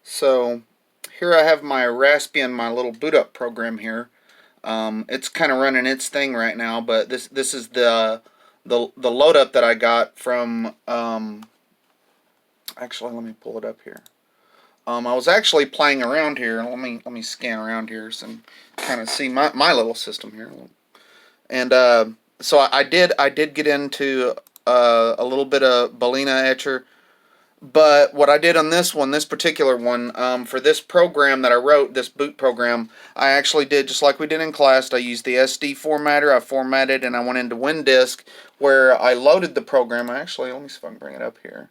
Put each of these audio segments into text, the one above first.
So here I have my Raspbian, my little boot up program here. It's kind of running its thing right now, but this is the load up that I got from. Actually, let me pull it up here. I was actually playing around here. Let me scan around here so kind of see my little system here. And so I did get into a little bit of Balena Etcher. But what I did on this particular one, for this program that I wrote, this boot program, I actually did just like we did in class. I used the SD formatter. I formatted and I went into WinDisk where I loaded the program. Actually, let me see if I can bring it up here.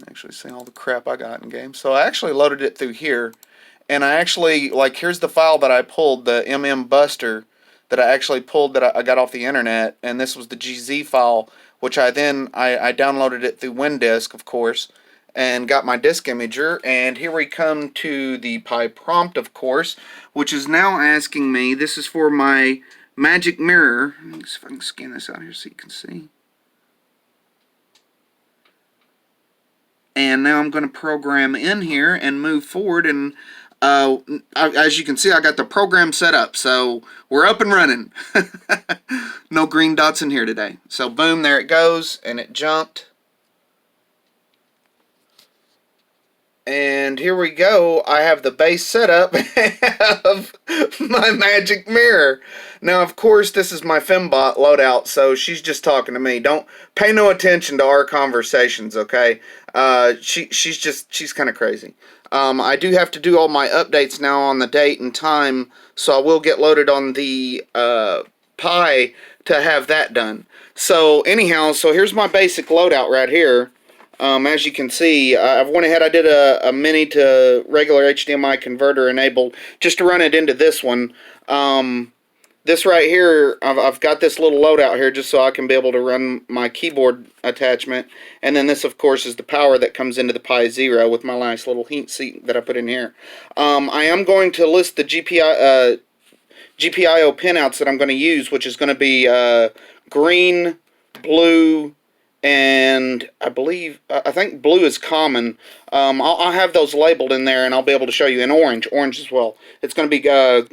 Actually, seeing all the crap I got in game. So I actually loaded it through here, and I actually here's the file that I pulled, the Buster that I actually pulled that I got off the internet, and this was the GZ file, which I downloaded it through WinDisk, of course, and got my disk imager. And here we come to the PyPrompt, of course, which is now asking me. This is for my magic mirror. Let me see if I can scan this out here so you can see. And now I'm going to program in here and move forward. And as you can see, I got the program set up. So we're up and running. No green dots in here today. So boom, there it goes. And it jumped. And here we go. I have the base setup of my magic mirror. Now, of course, this is my Fembot loadout, so she's just talking to me. Don't pay no attention to our conversations, okay? She's kind of crazy. I do have to do all my updates now on the date and time, so I will get loaded on the Pi to have that done. So anyhow, so here's my basic loadout right here. As you can see, I've went ahead, I did a mini to regular HDMI converter enabled just to run it into this one. This right here, I've got this little loadout here just so I can be able to run my keyboard attachment. And then this, of course, is the power that comes into the Pi Zero with my nice little heat seat that I put in here. I am going to list the GPIO pinouts that I'm going to use, which is going to be green, blue, and I think blue is common. I'll have those labeled in there, and I'll be able to show you. And orange as well. It's going to be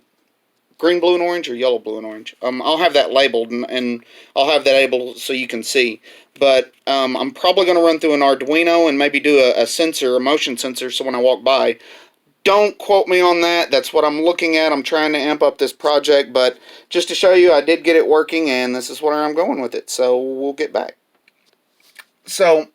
green, blue, and orange, or yellow, blue, and orange. I'll have that labeled, and I'll have that able so you can see. But I'm probably going to run through an Arduino and maybe do a sensor, a motion sensor, so when I walk by. Don't quote me on that. That's what I'm looking at. I'm trying to amp up this project, but just to show you, I did get it working, and this is where I'm going with it. So we'll get back. So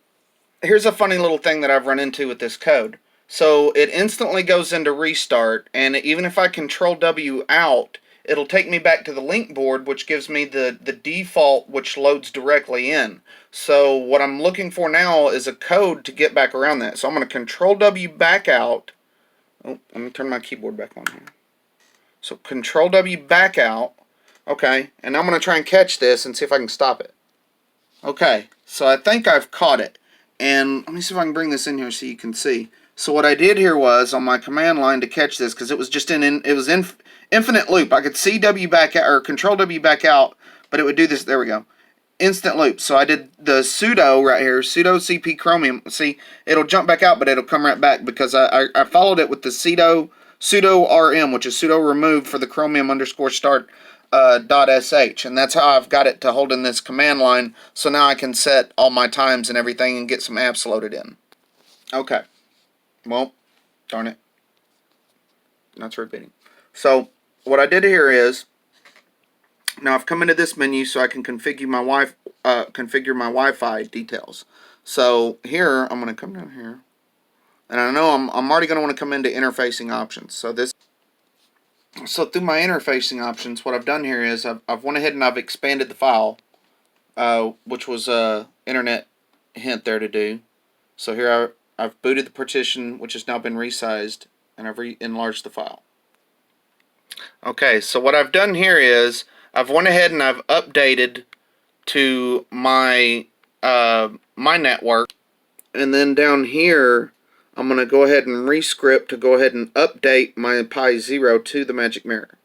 here's a funny little thing that I've run into with this code. So it instantly goes into restart, and even if I control W out, it'll take me back to the link board, which gives me the default, which loads directly in. So what I'm looking for now is a code to get back around that. So I'm going to control W back out. Oh, let me turn my keyboard back on here. So control W back out. Okay, and I'm going to try and catch this and see if I can stop it. Okay, so I think I've caught it. And let me see if I can bring this in here so you can see. So what I did here was on my command line to catch this, because it was just in infinite loop. I could see W back out or control W back out, but it would do this. There we go. Instant loop. So I did the sudo right here, sudo cp chromium. See, it'll jump back out, but it'll come right back because I followed it with the sudo rm, which is sudo remove for the chromium underscore start .sh, and that's how I've got it to hold in this command line. So now I can set all my times and everything and get some apps loaded in. Okay. Well, darn it. That's repeating. So what I did here is, now I've come into this menu so I can configure my Wi-Fi details. So here I'm going to come down here, and I know I'm already going to want to come into interfacing options. So through my interfacing options, what I've done here is I've went ahead and I've expanded the file, which was a internet hint there to do. So here I've booted the partition, which has now been resized, and I've enlarged the file. Okay, so what I've done here is I've went ahead and I've updated to my my network, and then down here I'm going to go ahead and rescript to go ahead and update my Pi Zero to the Magic Mirror.